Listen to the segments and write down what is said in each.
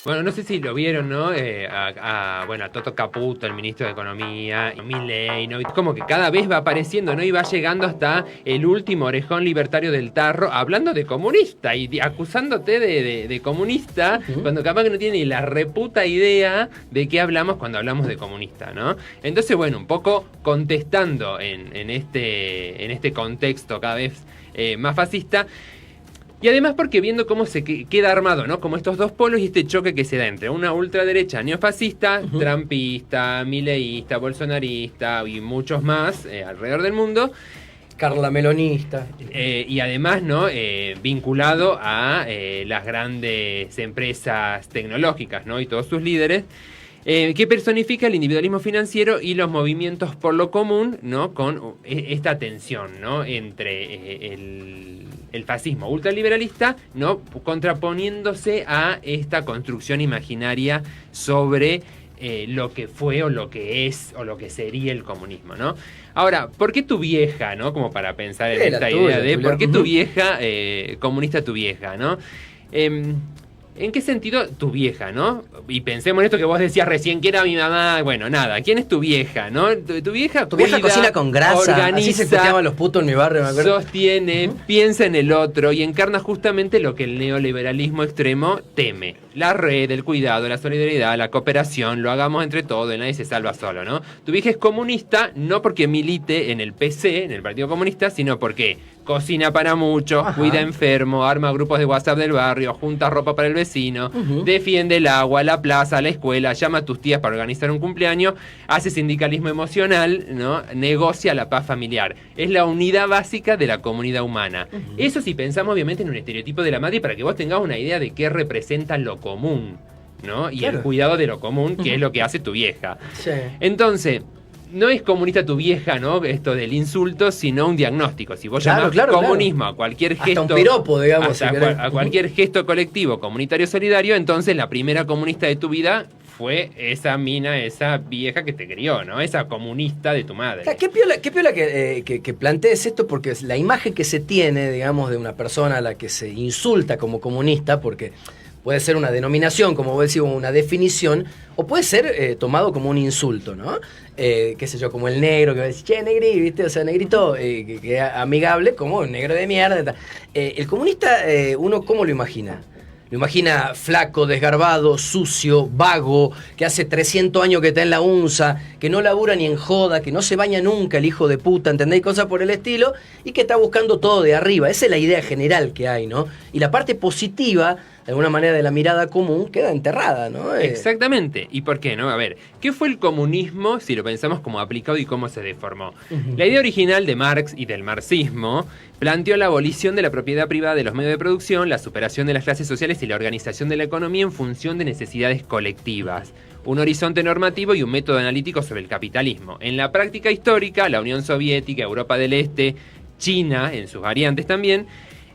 Bueno, no sé si lo vieron, ¿no? Bueno, a Toto Caputo, el ministro de Economía, y Milei, ¿no? Y como que cada vez va apareciendo, ¿no? Y va llegando hasta el último orejón libertario del tarro, hablando de comunista y acusándote de comunista, cuando capaz que no tiene ni la reputa idea de qué hablamos cuando hablamos de comunista, ¿no? Entonces, bueno, un poco contestando en este contexto cada vez más fascista. Y además porque viendo cómo se queda armado, ¿no? Como estos dos polos y este choque que se da entre una ultraderecha neofascista, trumpista, mileísta, bolsonarista y muchos más alrededor del mundo. Carla Melonista. Y además, ¿no? Vinculado a las grandes empresas tecnológicas, ¿no? Y todos sus líderes. Que personifica el individualismo financiero y los movimientos por lo común, ¿no? Con esta tensión, ¿no? Entre el fascismo ultraliberalista, ¿no? Contraponiéndose a esta construcción imaginaria sobre lo que fue o lo que es o lo que sería el comunismo, ¿no? Ahora, ¿por qué tu vieja, ¿no? Como para pensar en esta idea de por qué tu vieja, comunista tu vieja, ¿no? ¿En qué sentido tu vieja, no? Y pensemos en esto que vos decías recién, que era mi mamá. Bueno, nada, ¿quién es tu vieja, no? Tu vieja Tu vieja cocina con grasa, organiza, así se escuchaban los putos en mi barrio, me acuerdo. Sostiene, piensa en el otro y encarna justamente lo que el neoliberalismo extremo teme. La red, el cuidado, la solidaridad, la cooperación, lo hagamos entre todos, nadie se salva solo, ¿no? Tu vieja es comunista no porque milite en el PC, en el Partido Comunista, sino porque cocina para muchos, cuida enfermo, arma grupos de WhatsApp del barrio, junta ropa para el vecino, defiende el agua, la plaza, la escuela, llama a tus tías para organizar un cumpleaños, hace sindicalismo emocional, ¿no? Negocia la paz familiar. Es la unidad básica de la comunidad humana. Eso si pensamos obviamente en un estereotipo de la madre para que vos tengas una idea de qué representa lo común, ¿no? Y el cuidado de lo común, que es lo que hace tu vieja. Sí. Entonces, no es comunista tu vieja, ¿no? Esto del insulto, sino un diagnóstico. Si vos llamás comunismo a cualquier gesto, hasta un piropo, digamos, a cualquier gesto colectivo comunitario solidario, entonces la primera comunista de tu vida fue esa mina, esa vieja que te crió, ¿no? Esa comunista de tu madre. Qué piola que plantees esto, porque la imagen que se tiene, digamos, de una persona a la que se insulta como comunista, porque puede ser una denominación, como vos decís, una definición, o puede ser tomado como un insulto, ¿no? Qué sé yo, como el negro, que va a decir, che, negri, ¿viste? O sea, negrito, que es amigable, como un negro de mierda. El comunista, uno, ¿cómo lo imagina? Lo imagina flaco, desgarbado, sucio, vago, que hace 300 años que está en la UNSA, que no labura ni en joda, que no se baña nunca el hijo de puta, ¿entendéis? Cosas por el estilo, y que está buscando todo de arriba. Esa es la idea general que hay, ¿no? Y la parte positiva, de alguna manera, de la mirada común, queda enterrada, ¿no? Exactamente. ¿Y por qué, no? A ver, ¿qué fue el comunismo si lo pensamos como aplicado y cómo se deformó? La idea original de Marx y del marxismo planteó la abolición de la propiedad privada de los medios de producción, la superación de las clases sociales y la organización de la economía en función de necesidades colectivas, un horizonte normativo y un método analítico sobre el capitalismo. En la práctica histórica, la Unión Soviética, Europa del Este, China, en sus variantes también,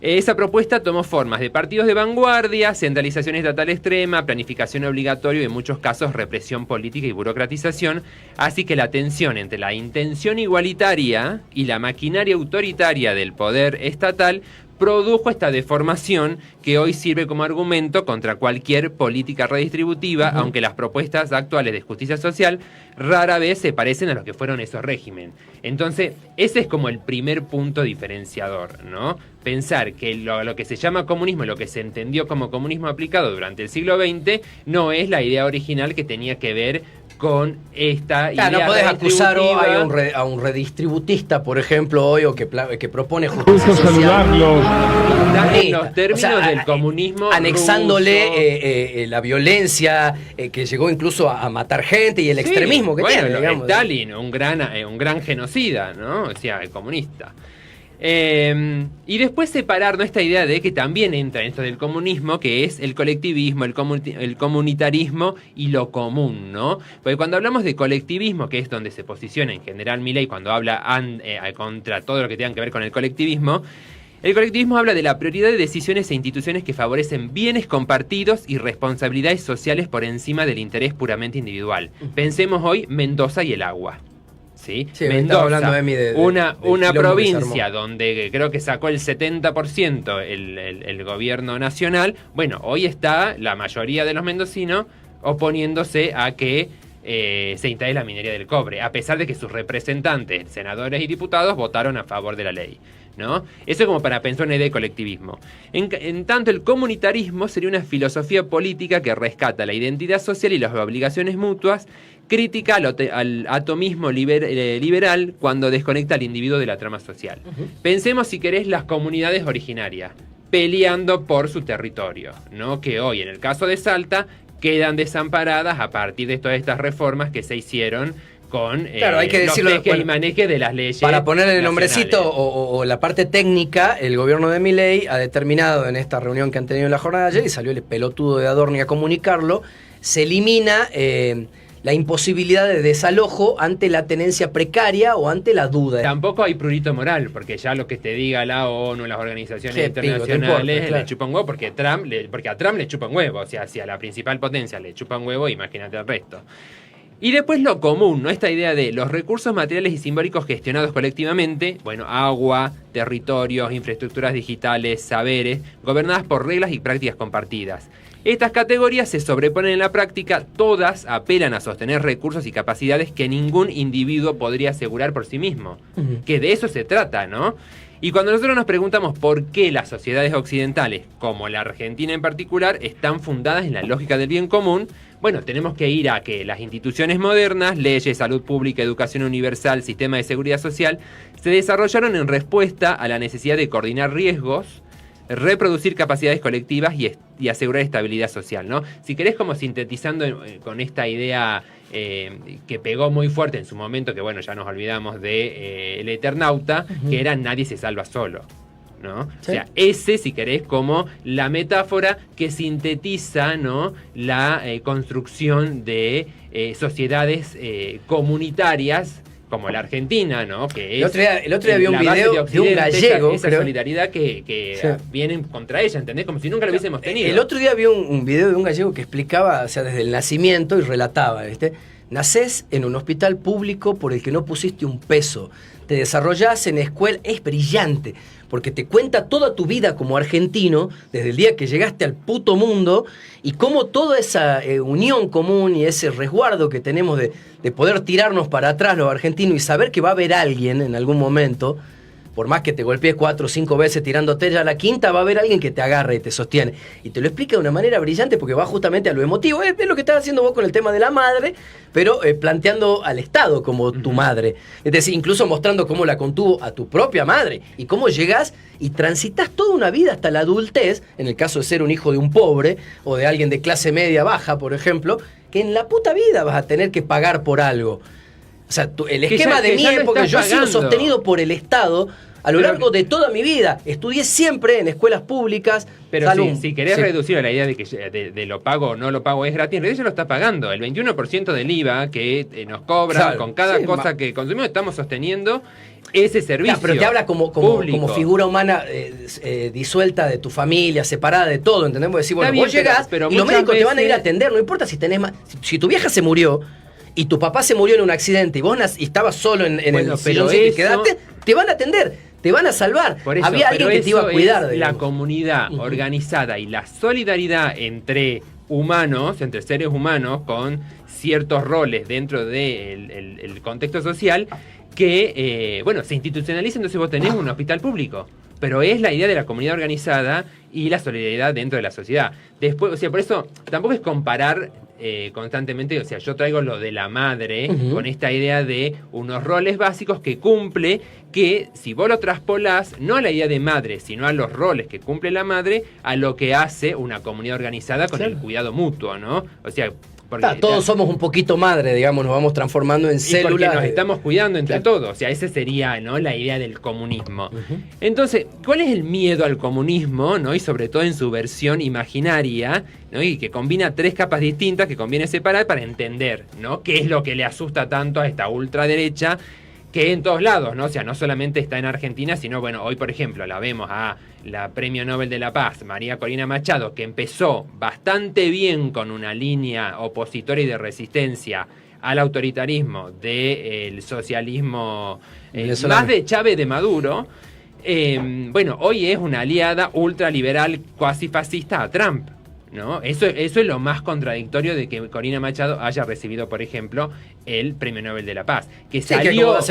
esa propuesta tomó formas de partidos de vanguardia, centralización estatal extrema, planificación obligatoria y en muchos casos represión política y burocratización, así que la tensión entre la intención igualitaria y la maquinaria autoritaria del poder estatal produjo esta deformación que hoy sirve como argumento contra cualquier política redistributiva, aunque las propuestas actuales de justicia social rara vez se parecen a lo que fueron esos regímenes. Entonces, ese es como el primer punto diferenciador, ¿no? Pensar que lo que se llama comunismo, lo que se entendió como comunismo aplicado durante el siglo XX, no es la idea original que tenía que ver con esta idea. No podés acusar hoy a un redistributista, por ejemplo, hoy, o que propone justicia social. En los términos del comunismo anexándole la violencia que llegó incluso a matar gente y el extremismo que tiene. Digamos. Stalin, un gran genocida, ¿no? O sea, el comunista. Y después separar, ¿no?, esta idea de que también entra en esto del comunismo, que es el colectivismo, el comunitarismo y lo común, ¿no? Porque cuando hablamos de colectivismo, que es donde se posiciona en general Milei cuando habla contra todo lo que tenga que ver con el colectivismo habla de la prioridad de decisiones e instituciones que favorecen bienes compartidos y responsabilidades sociales por encima del interés puramente individual. Pensemos hoy Mendoza y el agua. ¿sí? Sí, Mendoza, hablando de una quilombo provincia donde creo que sacó el 70% el gobierno nacional. Bueno, hoy está la mayoría de los mendocinos oponiéndose a que se instale la minería del cobre, a pesar de que sus representantes, senadores y diputados votaron a favor de la ley, ¿no? Eso es como para pensar una idea de colectivismo. En tanto, el comunitarismo sería una filosofía política que rescata la identidad social y las obligaciones mutuas, crítica al atomismo liberal cuando desconecta al individuo de la trama social. Pensemos, si querés, las comunidades originarias peleando por su territorio, ¿no? Que hoy, en el caso de Salta, quedan desamparadas a partir de todas estas reformas que se hicieron con claro, hay que decirlo, los tejes y manejes de las leyes. Para ponerle el nombrecito o la parte técnica, el gobierno de Milei ha determinado en esta reunión que han tenido en la jornada de ayer, y salió el pelotudo de Adorni a comunicarlo, se elimina la imposibilidad de desalojo ante la tenencia precaria o ante la duda. Tampoco hay prurito moral, porque ya lo que te diga la ONU, las organizaciones internacionales, importa, claro, le chupan huevo, porque a Trump le chupan huevo. O sea, si a la principal potencia le chupan huevo, imagínate el resto. Y después lo común, ¿no? Esta idea de los recursos materiales y simbólicos gestionados colectivamente, bueno, agua, territorios, infraestructuras digitales, saberes, gobernadas por reglas y prácticas compartidas. Estas categorías se sobreponen en la práctica, todas apelan a sostener recursos y capacidades que ningún individuo podría asegurar por sí mismo. Que de eso se trata, ¿no? Y cuando nosotros nos preguntamos por qué las sociedades occidentales, como la Argentina en particular, están fundadas en la lógica del bien común, bueno, tenemos que ir a que las instituciones modernas, leyes, salud pública, educación universal, sistema de seguridad social, se desarrollaron en respuesta a la necesidad de coordinar riesgos, reproducir capacidades colectivas y asegurar estabilidad social, ¿no? Si querés, como sintetizando con esta idea que pegó muy fuerte en su momento, que bueno, ya nos olvidamos de El Eternauta, que era nadie se salva solo, ¿no? ¿Sí? O sea, ese, si querés, como la metáfora que sintetiza, ¿no?, la construcción de sociedades comunitarias como la Argentina, ¿no? Que el otro día vi un video de un gallego, esa solidaridad que sí, vienen contra ella, ¿entendés? Como si nunca lo hubiésemos tenido. El otro día vi un video de un gallego que explicaba, o sea, desde el nacimiento, y relataba, ¿viste? Nacés en un hospital público por el que no pusiste un peso. Te desarrollás en escuela, es brillante, porque te cuenta toda tu vida como argentino, desde el día que llegaste al puto mundo, y cómo toda esa unión común y ese resguardo que tenemos de poder tirarnos para atrás los argentinos y saber que va a haber alguien en algún momento, por más que te golpees 4 o 5 veces tirándote, ya a la quinta va a haber alguien que te agarre y te sostiene. Y te lo explica de una manera brillante porque va justamente a lo emotivo. Es lo que estás haciendo vos con el tema de la madre, pero planteando al Estado como tu madre. Es decir, incluso mostrando cómo la contuvo a tu propia madre y cómo llegás y transitas toda una vida hasta la adultez, en el caso de ser un hijo de un pobre o de alguien de clase media baja, por ejemplo, que en la puta vida vas a tener que pagar por algo. O sea, el esquema de mi época, yo he sido sostenido por el Estado a lo largo de toda mi vida. Estudié siempre en escuelas públicas. Pero si querés reducir a la idea de que de lo pago o no lo pago es gratis, en realidad ya lo está pagando. El 21% del IVA que nos cobran con cada cosa que consumimos, estamos sosteniendo ese servicio. Pero te habla como figura humana disuelta de tu familia, separada de todo, ¿entendés? Decir, bueno, vos llegás y los médicos te van a ir a atender, no importa si tenés más. Si tu vieja se murió y tu papá se murió en un accidente y vos estabas solo en el sillón y te quedaste, te van a atender, te van a salvar. Eso, había alguien que te iba a cuidar. La comunidad organizada y la solidaridad entre humanos, entre seres humanos con ciertos roles dentro del contexto social que, se institucionaliza. Entonces vos tenés un hospital público. Pero es la idea de la comunidad organizada y la solidaridad dentro de la sociedad. Después, o sea, por eso tampoco es comparar constantemente, o sea, yo traigo lo de la madre con esta idea de unos roles básicos que cumple, que si vos lo traspolás, no a la idea de madre, sino a los roles que cumple la madre, a lo que hace una comunidad organizada con el cuidado mutuo, ¿no? O sea, todos somos un poquito madre, digamos, nos vamos transformando en células. Porque nos estamos cuidando entre todos. O sea, esa sería, ¿no?, la idea del comunismo. Entonces, ¿cuál es el miedo al comunismo, ¿no?, y sobre todo en su versión imaginaria, ¿no?, y que combina 3 capas distintas que conviene separar para entender, ¿no?, qué es lo que le asusta tanto a esta ultraderecha, que en todos lados, ¿no? O sea, no solamente está en Argentina, sino, bueno, hoy, por ejemplo, la vemos a la Premio Nobel de la Paz, María Corina Machado, que empezó bastante bien con una línea opositora y de resistencia al autoritarismo del socialismo venezolano, más de Chávez de Maduro, bueno, hoy es una aliada ultraliberal cuasi fascista a Trump, ¿no? Eso es lo más contradictorio de que Corina Machado haya recibido, por ejemplo, el Premio Nobel de la Paz, que salió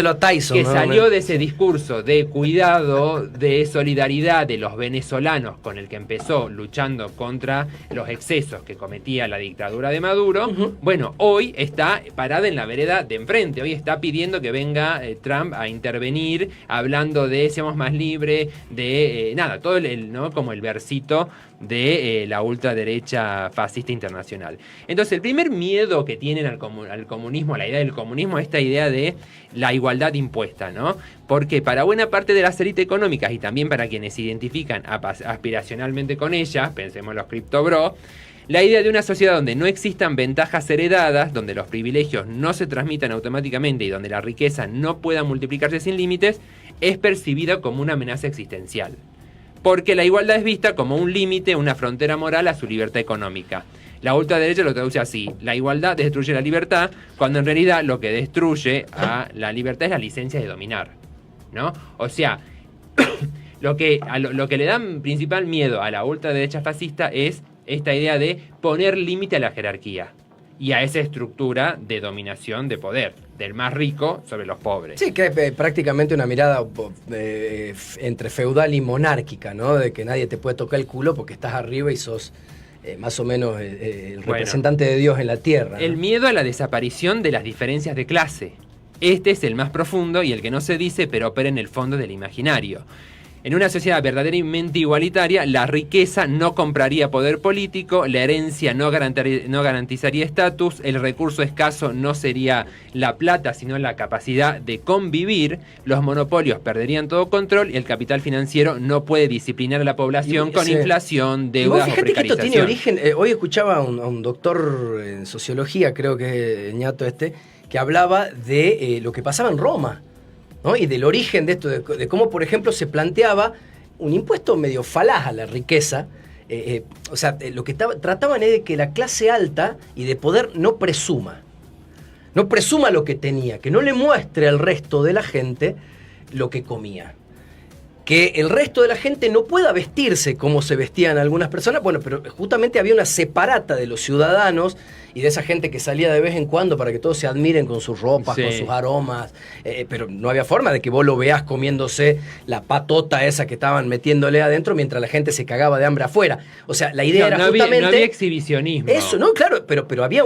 de ese discurso de cuidado, de solidaridad de los venezolanos, con el que empezó luchando contra los excesos que cometía la dictadura de Maduro. Bueno, hoy está parada en la vereda de enfrente, hoy está pidiendo que venga Trump a intervenir, hablando de seamos más libres, de todo ¿no? Como el versito de la ultraderecha fascista internacional. Entonces, el primer miedo que tienen al comunismo, a la idea del comunismo, es esta idea de la igualdad impuesta, ¿no? Porque para buena parte de las élites económicas y también para quienes se identifican aspiracionalmente con ellas, pensemos en los criptobros, la idea de una sociedad donde no existan ventajas heredadas, donde los privilegios no se transmitan automáticamente y donde la riqueza no pueda multiplicarse sin límites, es percibida como una amenaza existencial. Porque la igualdad es vista como un límite, una frontera moral a su libertad económica. La ultraderecha lo traduce así: la igualdad destruye la libertad, cuando en realidad lo que destruye a la libertad es la licencia de dominar, ¿no? O sea, lo que le da principal miedo a la ultraderecha fascista es esta idea de poner límite a la jerarquía y a esa estructura de dominación de poder, del más rico sobre los pobres. Sí, que es prácticamente una mirada entre feudal y monárquica, ¿no? De que nadie te puede tocar el culo porque estás arriba y sos más o menos el representante de Dios en la tierra, ¿no? El miedo a la desaparición de las diferencias de clase. Este es el más profundo y el que no se dice, pero opera en el fondo del imaginario. En una sociedad verdaderamente igualitaria, la riqueza no compraría poder político, la herencia no garantizaría estatus, el recurso escaso no sería la plata, sino la capacidad de convivir, los monopolios perderían todo control y el capital financiero no puede disciplinar a la población con inflación, deudas o precarización. Que esto tiene origen, hoy escuchaba a un doctor en sociología, creo que es ñato que hablaba de lo que pasaba en Roma, ¿no? Y del origen de esto, de cómo, por ejemplo, se planteaba un impuesto medio falaz a la riqueza. Lo que trataban es de que la clase alta y de poder no presuma lo que tenía, que no le muestre al resto de la gente lo que comía. Que el resto de la gente no pueda vestirse como se vestían algunas personas, bueno, pero justamente había una separata de los ciudadanos y de esa gente que salía de vez en cuando para que todos se admiren con sus ropas, con sus aromas, pero no había forma de que vos lo veas comiéndose la patota esa que estaban metiéndole adentro mientras la gente se cagaba de hambre afuera. O sea, la idea era justamente... No había exhibicionismo. Eso, ¿no? Claro, pero había...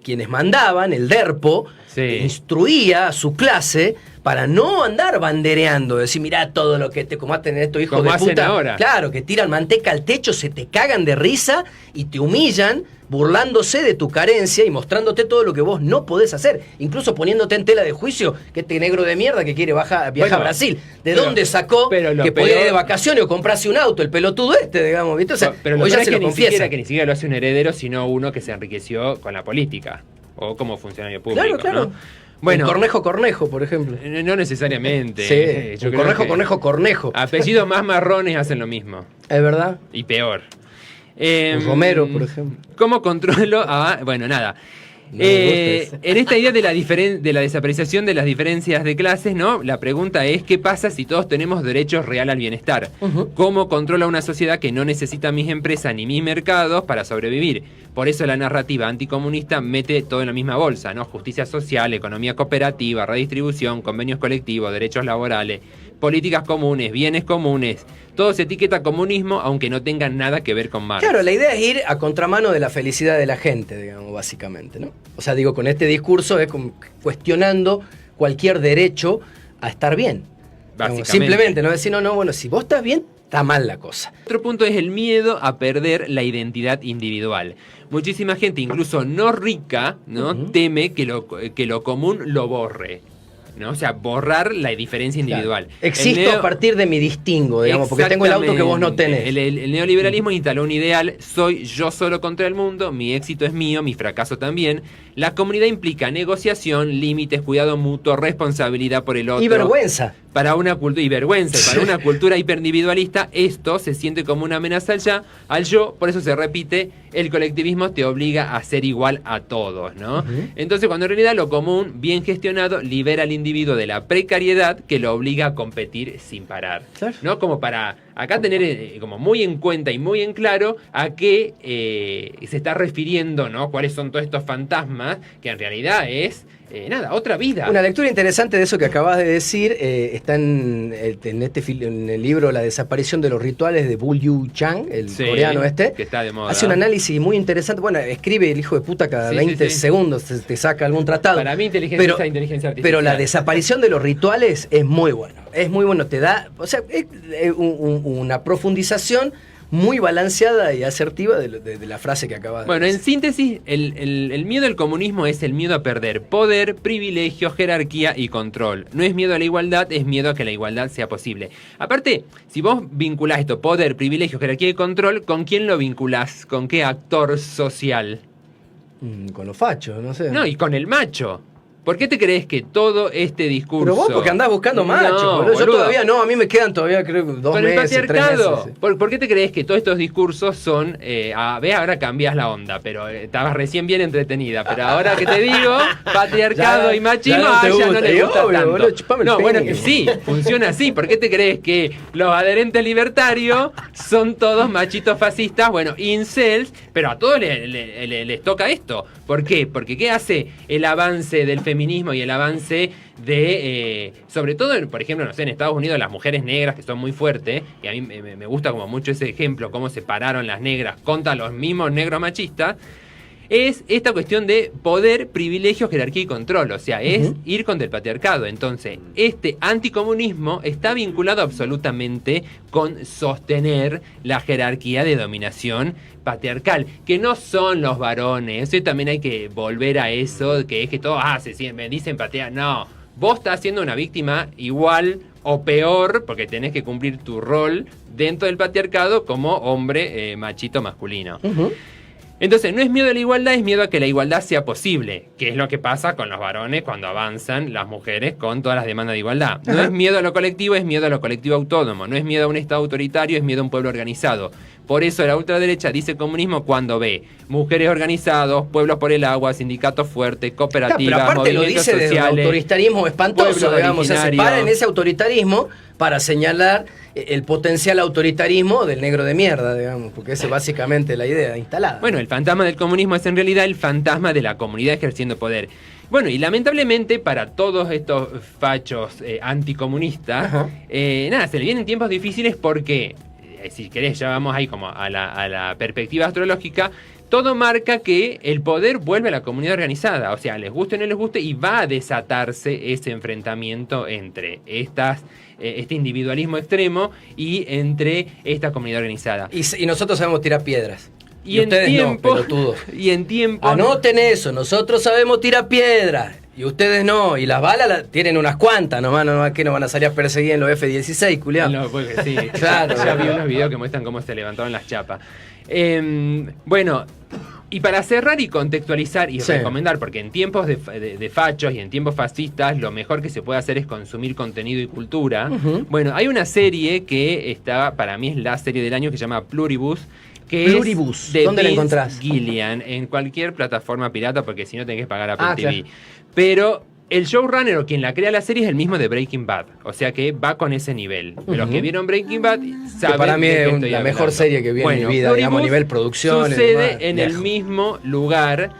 quienes mandaban, el DERPO, instruía a su clase para no andar bandereando, decir, mirá todo lo que como hacen estos hijos de puta. Ahora. Claro, que tiran manteca al techo, se te cagan de risa y te humillan, burlándose de tu carencia y mostrándote todo lo que vos no podés hacer, incluso poniéndote en tela de juicio, que este negro de mierda que quiere viajar a Brasil. ¿De dónde sacó que podía ir de vacaciones o comprarse un auto, el pelotudo digamos, ¿viste? O sea, pero hoy ya se lo confiesa. Que ni siquiera lo hace un heredero, sino uno que se enriqueció con la política o como funcionario público. Claro. ¿no? Bueno, Cornejo, por ejemplo. No necesariamente. Sí, yo creo Cornejo. Apellidos más marrones hacen lo mismo. Es verdad. Y peor. Romero, por ejemplo. ¿Cómo controlo a...? Bueno, nada. En esta idea de la desapreciación de las diferencias de clases, ¿no? La pregunta es, ¿qué pasa si todos tenemos derechos real al bienestar? ¿Cómo controla una sociedad que no necesita mis empresas ni mis mercados para sobrevivir? Por eso la narrativa anticomunista mete todo en la misma bolsa, ¿no? Justicia social, economía cooperativa, redistribución, convenios colectivos, derechos laborales, políticas comunes, bienes comunes. Todo se etiqueta comunismo, aunque no tenga nada que ver con Marx. Claro, la idea es ir a contramano de la felicidad de la gente, digamos, básicamente, ¿no? O sea, digo, con este discurso es cuestionando cualquier derecho a estar bien. Digamos, simplemente, no decir, no, bueno, si vos estás bien, está mal la cosa. Otro punto es el miedo a perder la identidad individual. Muchísima gente, incluso no rica, ¿no? Teme que lo común lo borre, ¿no? O sea, borrar la diferencia individual. Claro. Existo a partir de mi distingo, digamos, porque tengo el auto que vos no tenés. El neoliberalismo instaló un ideal: soy yo solo contra el mundo, mi éxito es mío, mi fracaso también. La comunidad implica negociación, límites, cuidado mutuo, responsabilidad por el otro. Y vergüenza. para una cultura, y vergüenza, para una cultura hiperindividualista, esto se siente como una amenaza al yo, por eso se repite, el colectivismo te obliga a ser igual a todos, ¿no? Entonces, cuando en realidad lo común, bien gestionado, libera al individuo de la precariedad que lo obliga a competir sin parar, ¿no? Como para acá tener como muy en cuenta y muy en claro a qué se está refiriendo, ¿no? Cuáles son todos estos fantasmas, que en realidad es otra vida. Una lectura interesante de eso que acabas de decir está en el libro La desaparición de los rituales de Bull-Yu Chang, el coreano que está de moda. Hace un análisis muy interesante. Bueno, escribe el hijo de puta cada 20 segundos, te saca algún tratado. Para mí inteligencia artificial. Pero la desaparición de los rituales es muy bueno. Es muy bueno, te da, o sea, una profundización muy balanceada y asertiva de la frase que acabas de decir. Bueno, en síntesis, el miedo al comunismo es el miedo a perder poder, privilegio, jerarquía y control. No es miedo a la igualdad, es miedo a que la igualdad sea posible. Aparte, si vos vinculás esto, poder, privilegio, jerarquía y control, ¿con quién lo vinculás? ¿Con qué actor social? Con los fachos, no sé. No, y con el macho. ¿Por qué te crees que todo este discurso... Pero vos porque andás buscando machos, no, yo todavía no, a mí me quedan todavía creo 2 meses, 3 meses. Sí. ¿Por qué te crees que todos estos discursos son... ahora cambias la onda, pero estabas recién bien entretenida, pero ahora que te digo, patriarcado y machismo, ya no le gusta tanto. Boludo, bueno, que sí, funciona así. ¿Por qué te crees que los adherentes libertarios son todos machitos fascistas? Bueno, incels, pero a todos les toca esto. ¿Por qué? Porque ¿qué hace el avance del feminismo y el avance de, sobre todo, por ejemplo, no sé, en Estados Unidos las mujeres negras, que son muy fuertes, y a mí me gusta como mucho ese ejemplo, cómo se pararon las negras contra los mismos negros machistas, es esta cuestión de poder, privilegio, jerarquía y control, o sea, es ir contra el patriarcado. Entonces, este anticomunismo está vinculado absolutamente con sostener la jerarquía de dominación patriarcal, que no son los varones. Eso también hay que volver a eso, que es que todos, me dicen patriarcal. No, vos estás siendo una víctima igual o peor, porque tenés que cumplir tu rol dentro del patriarcado como hombre machito masculino. Entonces, no es miedo a la igualdad, es miedo a que la igualdad sea posible, que es lo que pasa con los varones cuando avanzan las mujeres con todas las demandas de igualdad. No es miedo a lo colectivo, es miedo a lo colectivo autónomo. No es miedo a un Estado autoritario, es miedo a un pueblo organizado. Por eso la ultraderecha dice comunismo cuando ve mujeres organizadas, pueblos por el agua, sindicatos fuertes, cooperativas, pero aparte movimientos lo dice sociales, desde un autoritarismo espantoso, digamos. Se para en ese autoritarismo para señalar el potencial autoritarismo del negro de mierda, digamos, porque esa es básicamente la idea instalada. Bueno, el fantasma del comunismo es en realidad el fantasma de la comunidad ejerciendo poder. Bueno, y lamentablemente para todos estos fachos anticomunistas, se le vienen tiempos difíciles porque, si querés, ya vamos ahí como a la perspectiva astrológica, todo marca que el poder vuelve a la comunidad organizada, o sea, les guste o no les guste, y va a desatarse ese enfrentamiento entre este individualismo extremo y entre esta comunidad organizada. Y nosotros sabemos tirar piedras. Y ustedes tiempo, no, pelotudos. Y en tiempo... Anoten eso, nosotros sabemos tirar piedras. Y ustedes no, y las balas tienen unas cuantas, nomás que no van a salir a perseguir en los F-16, culiao. No, porque sí, claro. Ya vi unos videos que muestran cómo se levantaron las chapas. Bueno, y para cerrar y contextualizar y recomendar, porque en tiempos de fachos y en tiempos fascistas, lo mejor que se puede hacer es consumir contenido y cultura. Bueno, hay una serie que está, para mí es la serie del año, que se llama Pluribus, que es de ¿dónde la encontrás? Gillian, en cualquier plataforma pirata, porque si no tenés que pagar Apple TV. Claro. Pero el showrunner o quien la crea la serie es el mismo de Breaking Bad, o sea que va con ese nivel. Los que vieron Breaking Bad saben que para mí es la mejor serie que vi en mi vida, digamos, a nivel producción. Sucede en el mismo lugar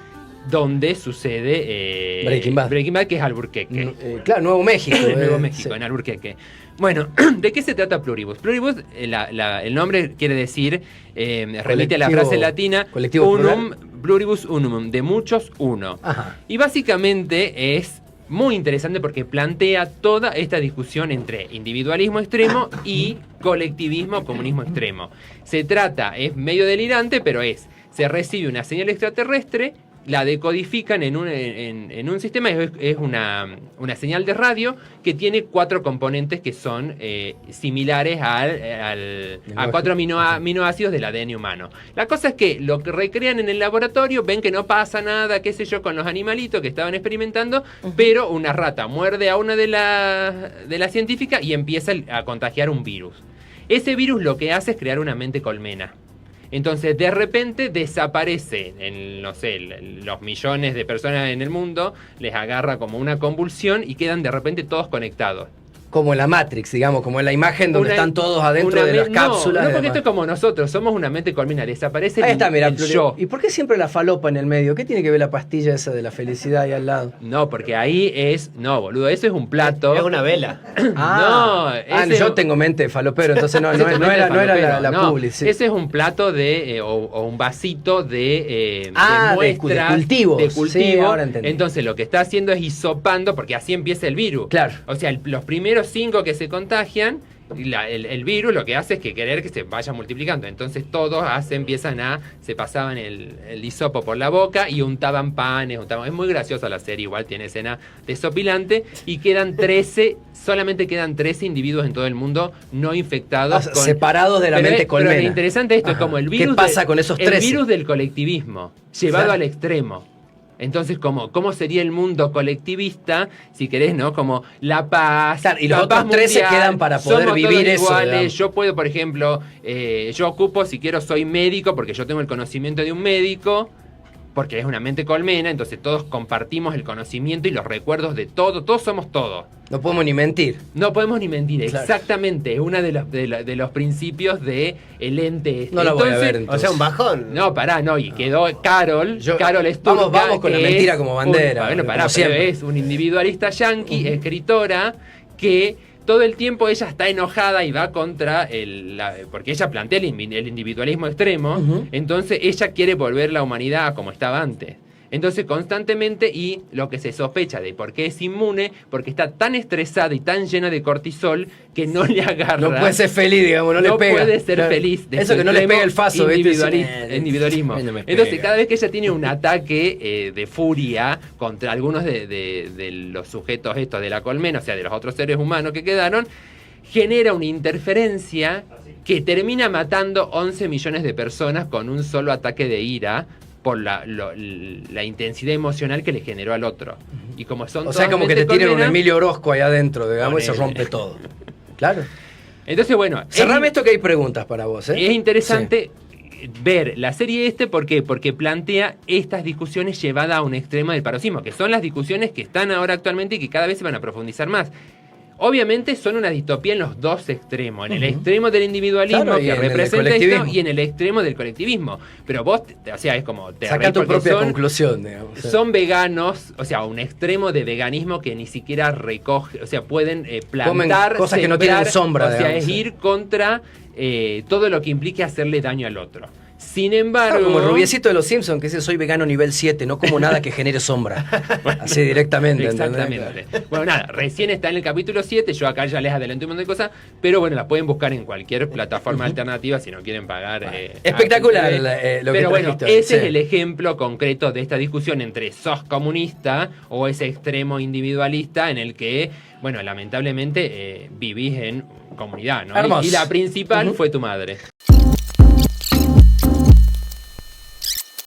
donde sucede Breaking Bad, que es Albuquerque. Claro, Nuevo México. Nuevo México, en Albuquerque. Bueno, ¿de qué se trata Pluribus? Pluribus, el nombre quiere decir, remite a la frase latina, unum, pluribus unum, de muchos uno. Y básicamente es muy interesante porque plantea toda esta discusión entre individualismo extremo y colectivismo, comunismo extremo. Se trata, es medio delirante, pero se recibe una señal extraterrestre, la decodifican en un sistema, es una señal de radio que tiene 4 componentes que son similares a 4 aminoácidos del ADN humano. La cosa es que lo que recrean en el laboratorio, ven que no pasa nada, qué sé yo, con los animalitos que estaban experimentando, pero una rata muerde a una de la científica y empieza a contagiar un virus. Ese virus lo que hace es crear una mente colmena. Entonces, de repente desaparece, no sé, los millones de personas en el mundo, les agarra como una convulsión y quedan de repente todos conectados. Como en la Matrix, digamos, como en la imagen donde están todos adentro de las cápsulas. No, porque esto es como nosotros, somos una mente colmena, desaparece ahí está, mira, el yo. ¿Y por qué siempre la falopa en el medio? ¿Qué tiene que ver la pastilla esa de la felicidad ahí al lado? No, porque ahí no, boludo, eso es un plato. Es una vela. Yo tengo mente falopero, entonces no era la publi. Sí. Ese es un plato o un vasito de muestras, de cultivo. Sí, ahora entendí. Entonces lo que está haciendo es hisopando, porque así empieza el virus. Claro. O sea, los primeros 5 que se contagian, el virus lo que hace es querer que se vaya multiplicando. Entonces todos se pasaban el hisopo por la boca y untaban panes. Es muy graciosa la serie, igual tiene escena desopilante. Y solamente quedan 13 individuos en todo el mundo no infectados. Separados de la mente colmena. Pero lo interesante esto es como el virus. ¿Qué pasa con esos 13? El virus del colectivismo, llevado al extremo. Entonces, ¿cómo sería el mundo colectivista, si querés, ¿no? Como la paz. Claro, y los otros 13 quedan para poder vivir eso. Iguales. Yo puedo, por ejemplo, yo ocupo, si quiero, soy médico, porque yo tengo el conocimiento de un médico, porque es una mente colmena, entonces todos compartimos el conocimiento y los recuerdos de todo, todos somos todo. No podemos ni mentir. No podemos ni mentir, claro. Exactamente. Es uno de los principios del ente este. No la voy a ver, entonces. O sea, un bajón. No, pará, no. Y quedó Carol es turca. Vamos con la mentira como bandera. Bueno, pará, pero es un individualista yanqui, escritora, que todo el tiempo ella está enojada y va contra porque ella plantea el individualismo extremo. Entonces ella quiere volver la humanidad a como estaba antes. Entonces constantemente, y lo que se sospecha de por qué es inmune, porque está tan estresada y tan llena de cortisol que no le agarra. No puede ser feliz, digamos, no le pega. No puede ser feliz. Eso que no le pega el faso. Individualismo. Entonces cada vez que ella tiene un ataque de furia contra algunos de los sujetos estos de la colmena, o sea, de los otros seres humanos que quedaron, genera una interferencia que termina matando 11 millones de personas con un solo ataque de ira, por la intensidad emocional que le generó al otro. Y como son, o sea, como que te tienen un Emilio Orozco ahí adentro, digamos, y se rompe todo. Claro. Entonces, bueno. Cerrame esto que hay preguntas para vos, ¿eh? Es interesante ver la serie ¿por qué? Porque plantea estas discusiones llevadas a un extremo del paroxismo, que son las discusiones que están ahora actualmente y que cada vez se van a profundizar más. Obviamente son una distopía en los dos extremos, en el extremo del individualismo, claro, que representa esto, y en el extremo del colectivismo. Pero vos, o sea, es como... Saca tu propia conclusión, digamos. Son veganos, o sea, un extremo de veganismo que ni siquiera recoge, o sea, pueden plantar, cosas sembrar, que no tienen sombra. O sea, es ir contra todo lo que implique hacerle daño al otro. Sin embargo... como el rubiecito de los Simpsons, que dice soy vegano nivel 7, no como nada que genere sombra. Así directamente. Exactamente. Bueno, nada, recién está en el capítulo 7, yo acá ya les adelanté un montón de cosas, pero bueno, la pueden buscar en cualquier plataforma alternativa si no quieren pagar. Espectacular lo que pero bueno, trajiste, ese es el ejemplo concreto de esta discusión entre sos comunista o ese extremo individualista en el que, bueno, lamentablemente vivís en comunidad, ¿no? Y la principal fue tu madre.